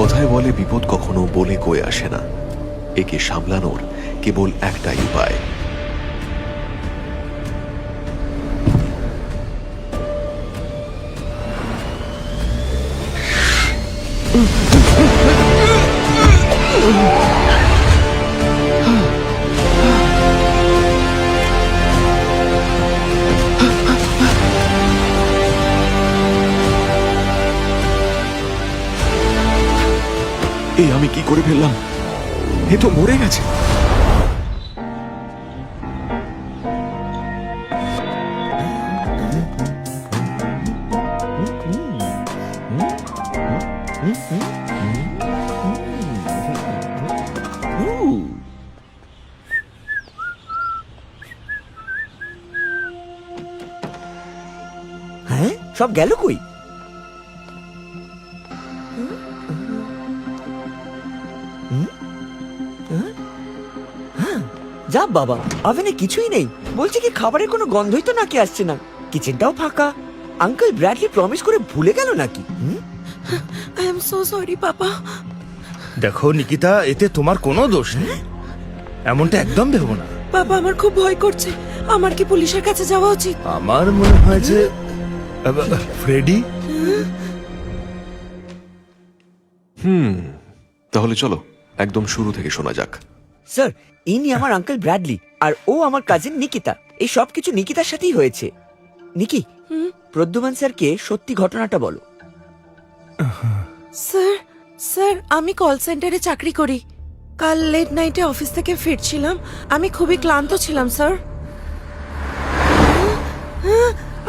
কথায় বলে বিপদ কখনো বলে কয়ে আসে না, একে সামলানোর কেবল একটাই উপায়। এই আমি কি করে ফেললাম? এ তো মরে গেছে। হ্যাঁ, সব গেল কই? যা বাবা, ওভেনে কিছুই নেই। বলছি কি খাবারের কোনো গন্ধই তো নাকি আসছে না। কিচেনটাও ফাঁকা। আঙ্কেল ব্র্যাডলি প্রমিস করে ভুলে গেল নাকি? আই এম সো সরি পাপা। দেখো নিকিতা, এতে তোমার কোনো দোষ নেই। এমনটা একদম ভেবো না। বাবা, আমার খুব ভয় করছে। আমার কি পুলিশের কাছে যাওয়া উচিত? আমার মনে হয় যে ফ্রেডি। তাহলে চলো একদম শুরু থেকে শোনা যাক। স্যার, ইনি আমার আঙ্কেল ব্র্যাডলি আর ও আমার কাজিন নিকিতা। এই সব কিছু নিকিতার সাথেই হয়েছে। নিকি, প্রদ্যুমান স্যারকে সত্যি ঘটনাটা বলো। স্যার আমি কল সেন্টারে চাকরি করি। কাল লেট নাইটে অফিস থেকে ফিরছিলাম। আমি খুবই ক্লান্ত ছিলাম স্যার।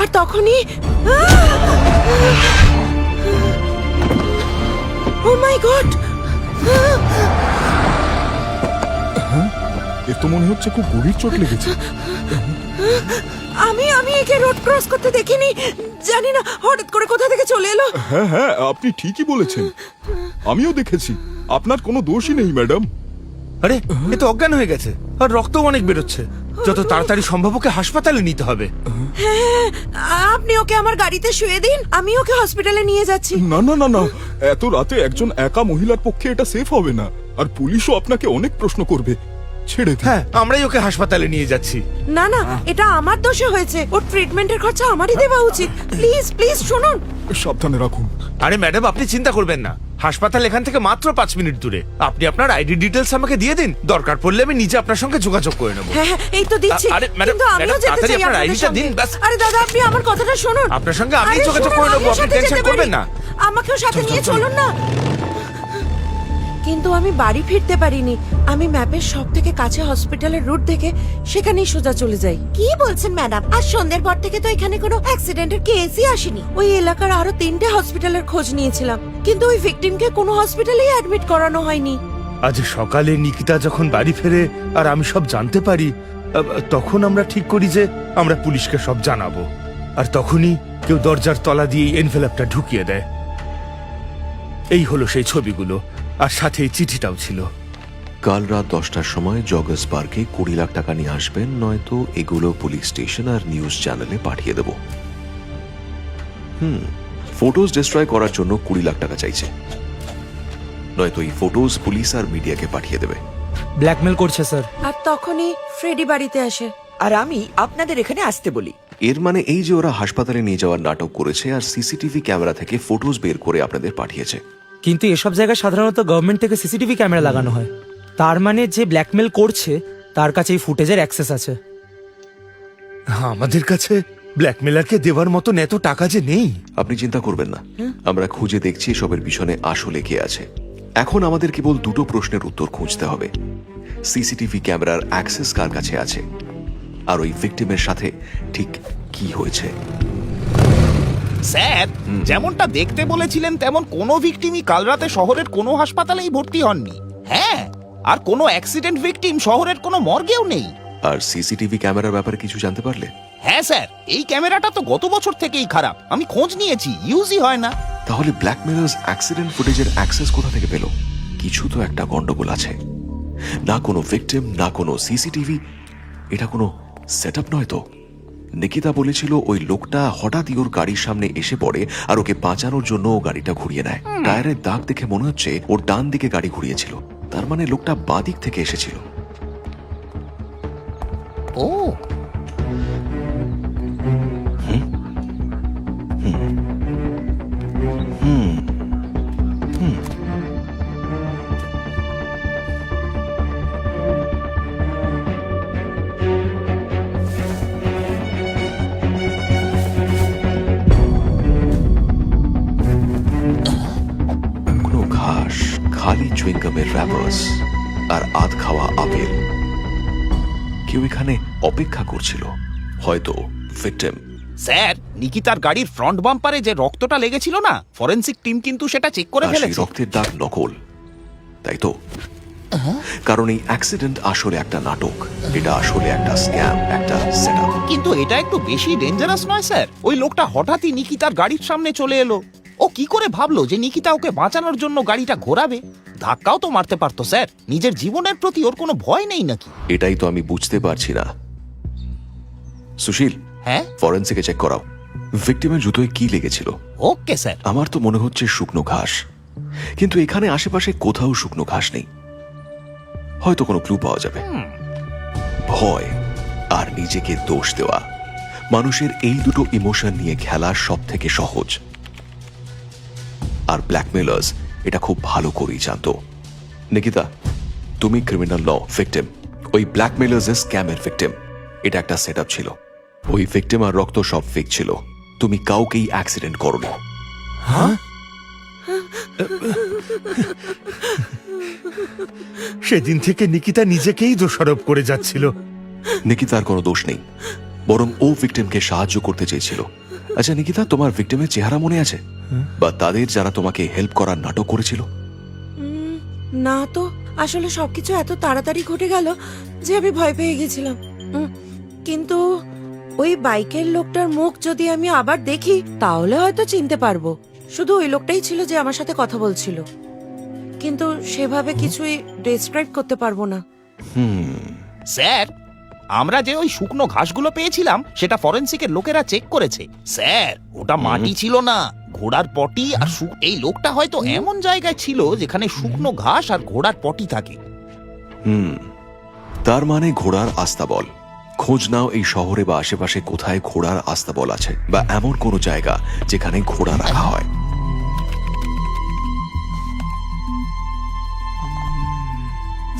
আর তখনই ও মাই গড! এ তো মনে হচ্ছে খুব গভীর চোট লেগেছে। আমি একে রোড ক্রস করতে দেখিনি। জানি না হঠাৎ করে কোথা থেকে চলে এলো। হ্যাঁ হ্যাঁ, আপনি ঠিকই বলেছেন, আমিও দেখেছি। আপনার কোনো দোষই নেই ম্যাডাম। আরে, এ তো অজ্ঞান হয়ে গেছে আর রক্তও অনেক বেরোচ্ছে। যত তাড়াতাড়ি সম্ভব ওকে হাসপাতালে নিতে হবে। হ্যাঁ, আপনি ওকে আমার গাড়িতে শুয়ে দিন, আমি ওকে হসপিটালে নিয়ে যাচ্ছি। না না না না, এত রাতে একজন একা মহিলার পক্ষে এটা সেফ হবে না। আর পুলিশও আপনাকে অনেক প্রশ্ন করবে। ছেড়ে দিন। হ্যাঁ, আমরাই ওকে হাসপাতালে নিয়ে যাচ্ছি। না না, এটা আমার দোষে হয়েছে। ওর ট্রিটমেন্টের খরচা আমারই দেওয়া উচিত। প্লিজ প্লিজ শুনুন। সাবধানে রাখুন। আরে ম্যাডাম, আপনি চিন্তা করবেন না। হাসপাতাল এখান থেকে মাত্র 5 মিনিট দূরে। আপনি আপনার আইডি ডিটেলস আমাকে দিয়ে দিন, দরকার পড়লে আমি নিজে আপনার সঙ্গে যোগাযোগ করে নেব। হ্যাঁ হ্যাঁ, এই তো দিচ্ছি। আরে, ম্যাডাম, কিন্তু আমিও ম্যাডাম, যেতে তাড়াতাড়ি চাই আপনার আপনাদের আইডিটা সঙ্গে। দিন, ব্যাস। আরে দাদা, আপনি আমার কথাটা শুনুন। আপনার সঙ্গে আমি আরে যোগাযোগ শুনুন, করে নেব, আমিও আপনি সাথে টেনশন যেতে করবেন পারি। না। আমাকেও সাথে নিয়ে চলুন না। কিন্তু আমি বাড়ি ফিরতে পারিনি। আমি ম্যাপের সব থেকে কাছে হসপিটালের রুট দেখে সেখানেই সোজা চলে যাই। কি বলছেন ম্যাডাম? আর সন্ধ্যের পর থেকে তো এখানে কোনো অ্যাক্সিডেন্টের কেসই আসেনি। ওই এলাকার আরো 3টে হসপিটালের খোঁজ নিয়েছিলাম, কিন্তু ওই ভিকটিমকে কোনো হসপিটালেই অ্যাডমিট করানো হয়নি। আজ সকালে নিকিতা যখন বাড়ি ফেরে আর আমি সব জানতে পারি, তখন আমরা ঠিক করি যে আমরা পুলিশকে সব জানাবো। আর তখনই কেউ দরজার তলা দিয়ে এনভেলপটা ঢুকিয়ে দেয়। এই হলো সেই ছবিগুলো, আর সাথে এই চিঠিটাও ছিল। কাল রাত 10টার সময় জগার্স পার্কে 20 লাখ টাকা নিয়ে আসবেন, নয়তো এগুলো পুলিশ স্টেশন আর নিউজ চ্যানেলে পাঠিয়ে দেব। ফটোজ ডিস্ট্রয় করার জন্য 20 লাখ টাকা চাইছে, নয়তো এই ফটোজ পুলিশ আর মিডিয়াকে পাঠিয়ে দেবে। ব্ল্যাকমেল করছে স্যার। আর তখনই ফ্রেডি বাড়িতে আসে। আর আমি আপনাদের এখানে আসতে বলি। এর মানে এই যে ওরা হাসপাতালে নিয়ে যাওয়ার নাটক করেছে আর সিসিটিভি ক্যামেরা থেকে ফটোজ বের করে আপনাদের পাঠিয়েছে। কিন্তু এসব জায়গায় সাধারণত গভর্নমেন্ট থেকে সিসিটিভি ক্যামেরা লাগানো হয়। তার মানে যে ব্ল্যাকমেল করছে তার কাছে এই ফুটেজের অ্যাক্সেস আছে। আমাদের কাছে ব্ল্যাকমেলারকে দেওয়ার মতন এত টাকা যে নেই। আপনি চিন্তা করবেন না, আমরা খুঁজে দেখছি সবের পিছনে আসলে কে আছে। এখন আমাদের কেবল দুটো প্রশ্নের উত্তর খুঁজতে হবে। সিসিটিভি ক্যামেরার অ্যাক্সেস কার কাছে আছে, আর ওই ভিকটিমের সাথে ঠিক কি হয়েছে। স্যার, যেমনটা দেখতে বলেছিলেন তেমন কোনো ভিকটিমই কাল রাতে শহরের কোনো হাসপাতালেই ভর্তি হননি। হ্যাঁ, আর কোনো অ্যাক্সিডেন্ট ভিকটিম শহরের কোনো মর্গেও নেই। আর সিসিটিভি ক্যামেরার ব্যাপারে কিছু জানতে পারলে? হ্যাঁ স্যার, এই ক্যামেরাটা তো গত বছর থেকেই খারাপ। আমি খোঁজ নিয়েছি, ইউজই হয় না। তাহলে ব্ল্যাকমেলার্স অ্যাক্সিডেন্ট ফুটেজের অ্যাক্সেস কোথা থেকে পেল? কিছু তো একটা গন্ডগোল আছে। না কোনো ভিকটিম, না কোনো সিসিটিভি। এটা কোনো সেটআপ নয় তো? নিকিতা বলেছিল ওই লোকটা হঠাৎই ওর গাড়ির সামনে এসে পড়ে আর ওকে বাঁচানোর জন্য ও গাড়িটা ঘুরিয়ে নেয়। টায়ারের দাগ দেখে মনে হচ্ছে ওর ডান দিকে গাড়ি ঘুরিয়েছিল, তার মানে লোকটা বাঁ দিক থেকে এসেছিল। ও কোনো ঘাস, খালি চুইংগামের র্যাপার্স আর আধ খাওয়া আপেল। কেউ এখানে অপেক্ষা করছিল, হয়তো ভিকটিম। স্যার, নিকিতার গাড়ির ফ্রন্ট বাম্পারে যে রক্তটা লেগেছিল না, ফরেনসিক টিম কিন্তু সেটা চেক করে আর সেই ফেলেছে। রক্তের দাগ নকল, তাই তো? কারণ এই অ্যাক্সিডেন্ট আসলে একটা নাটক, এটা আসলে একটা স্ক্যাম, একটা সেটআপ। কিন্তু এটা একটু বেশি ডেঞ্জারাস নয় স্যার? ওই লোকটা হঠাৎই নিকিতার গাড়ির সামনে চলে এলো। ও কি করে ভাবলো যে নিকিতা ওকে বাঁচানোর জন্য গাড়িটা ঘোরাবে? ধাক্কাও তো মারতে পারতো স্যার। নিজের জীবনের প্রতি ওর কোনো ভয় নেই নাকি? এটাই তো আমি বুঝতে পারছি না। সুশীল, হ্যাঁ, ফরেন্সিকে চেক করাও। ভিকটিমের জুতোয় কি লেগেছিল? Okay sir. আমার তো মনে হচ্ছে শুকনো ঘাস, কিন্তু এখানে আশেপাশে কোথাও শুকনো ঘাস নেই। হয়তো কোনো ক্লু পাওয়া যাবে। ভয় আর নিজেকে দোষ দেওয়া, মানুষের এই দুটো ইমোশন নিয়ে খেলা সব থেকে সহজ। আর ব্ল্যাকমেলার্স এটা খুব ভালো করেই জানতো। নিকিতা, তুমি ক্রিমিনাল ল ভিকটিম, ওই ব্ল্যাকমেলার্স এর স্ক্যামের ভিকটিম। এটা একটা সেটআপ ছিল। ওই ভিকটিম আর রক্ত সব ফেক ছিল। তুমি কাউকেই অ্যাক্সিডেন্ট করোনি। সেদিন থেকে নিকিতা নিজেকেই দোষারোপ করে যাচ্ছিল। নিকিতার কোনো দোষ নেই, বরং ও ভিকটিমকে সাহায্য করতে চেয়েছিল। আচ্ছা নিকিতা, তোমার ভিকটিমের চেহারা মনে আছে? বা তাদের যারা তোমাকে হেল্প করার নাটক করেছিল? না তো, আসলে সবকিছু এত তাড়াতাড়ি ঘটে গেল যে আমি ভয় পেয়ে গেছিলাম। কিন্তু ওই বাইকের লোকটার মুখ যদি আমি আবার দেখি তাহলে হয়তো চিনতে পারবো। শুধু ওই লোকটাই ছিল যে আমার সাথে কথা বলছিল, কিন্তু সেভাবে কিছুই ডেসক্রাইব করতে পারবো না। স্যার, আমরা যে ওই শুকনো ঘাসগুলো পেয়েছিলাম সেটা ফরেনসিকের লোকেরা চেক করেছে। স্যার, ওটা মাটি ছিল না, ঘোড়ার পটি। আর এই লোকটা হয়তো এমন জায়গায় ছিল যেখানে শুকনো ঘাস আর ঘোড়ার পটি থাকে। তার মানে ঘোড়ার আস্তাবল। খোঁজ নাও এই শহরে বা আশেপাশে কোথায় ঘোড়ার আস্তাবল আছে, বা এমন কোনো জায়গা যেখানে ঘোড়া রাখা হয়।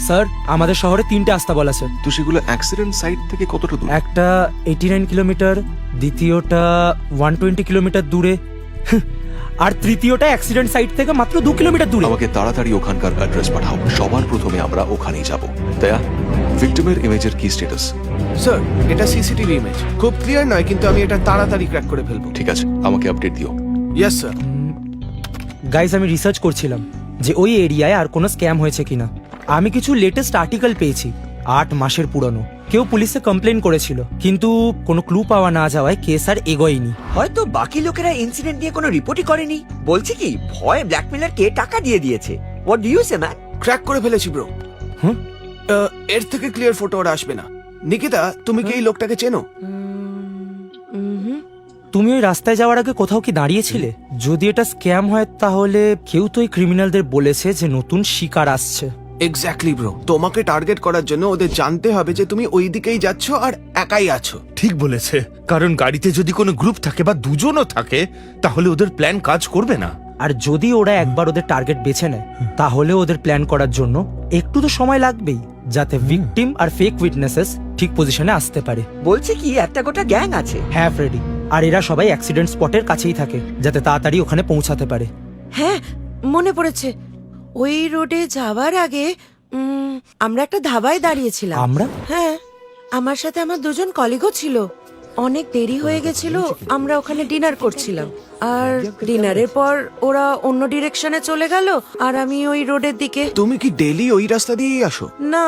স্যার, আমাদের শহরে 3টে আস্তাবল আছে। তো সেগুলো অ্যাক্সিডেন্ট সাইট থেকে কতটা দূর? একটা 89 কিলোমিটার, দ্বিতীয়টা 120 কিলোমিটার দূরে, আর তৃতীয়টা অ্যাক্সিডেন্ট সাইট থেকে মাত্র 2 কিলোমিটার দূরে। আমাকে তাড়াতাড়ি ওখানকার অ্যাড্রেস পাঠাও। সবার প্রথমে আমরা ওখানেই যাব। তাই ভিকটিমের ইমেজের কি স্ট্যাটাস? স্যার, এটা সিসিটিভি ইমেজ। খুব ক্লিয়ার নয়, কিন্তু আমি এটা তাড়াতাড়ি ক্র্যাক করে ফেলবো। ঠিক আছে, আমাকে আপডেট দিও। Yes sir. গাইজ, আমি রিসার্চ করছিলাম যে ওই এরিয়ায় আর কোনো স্ক্যাম হয়েছে কিনা। আমি কিছু লেটেস্ট আর্টিকেল পেয়েছি, 8 মাসের পুরনো। কেউ পুলিশে কমপ্লেন করেছিল, কিন্তু কোনো ক্লু পাওয়া না যাওয়ায় কেস আর এগোয়নি। হয়তো বাকি লোকেরা ইনসিডেন্ট নিয়ে কোনো রিপোর্টই করেনি। বলছে কি ভয় ব্ল্যাকমেলারকে টাকা দিয়ে দিয়েছে। What do you say man? Crack করে ফেলেছি ব্রো। হুম? এর থেকে ক্লিয়ার ফটো আর আসবে না। নিকিতা, তুমি কি এই লোকটাকে চেনো? তুমি ওই রাস্তায় যাওয়ার আগে কোথাও কি দাঁড়িয়েছিলে? যদি এটা স্ক্যাম হয় তাহলে কেউ তো ওই ক্রিমিনালদের বলেছে যে নতুন শিকার আসছে। এক্স্যাক্টলি ব্রো, তোমাকে টার্গেট করার জন্য ওদের জানতে হবে যে তুমি ওই দিকেই যাচ্ছ আর একাই আছো। ঠিক বলেছে, কারণ গাড়িতে যদি কোনো গ্রুপ থাকে বা দুজনও থাকে তাহলে ওদের প্ল্যান কাজ করবে না। আর যদি ওরা একবার ওদের টার্গেট বেছে নেয় তাহলে ওদের প্ল্যান করার জন্য একটু তো সময় লাগবেই, যাতে ভিকটিম আর ফেক উইটনেসেস ঠিক পজিশনে আসতে পারে। বলছে কি একটা গোটা গ্যাং আছে। হ্যাঁ ফ্রেডি, আর এরা সবাই অ্যাক্সিডেন্ট স্পটের কাছেই থাকে, যাতে তাড়াতাড়ি ওখানে পৌঁছাতে পারে। হ্যাঁ, মনে পড়েছে। ওই রোডে যাওয়ার আগে আমরা একটা ধাবায় দাঁড়িয়েছিলাম। আমরা? হ্যাঁ, আমার সাথে আমার 2জন কলিগও ছিল। অনেক দেরি হয়ে গেছিল, আমরা ওখানে ডিনার করছিলাম। আর ডিনারের পর ওরা অন্য ডিরেকশনে চলে গেল আর আমি ওই রোডের দিকে। তুমি কি ডেলি ওই রাস্তা দিয়েই আসো? না,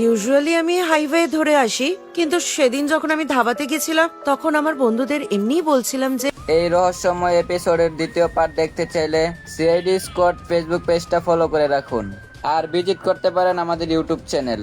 ইউজুয়ালি আমি হাইওয়ে ধরে আসি, কিন্তু সেদিন যখন আমি ধাবাতে গেছিলাম তখন আমার বন্ধুদের এমনিই বলছিলাম যে এই রহস্যময় এপিসোডের দ্বিতীয় পার্ট দেখতে চাইলে সিআইডি স্কোয়াড ফেসবুক পেজটা ফলো করে রাখুন আর ভিজিট করতে পারেন আমাদের ইউটিউব চ্যানেল।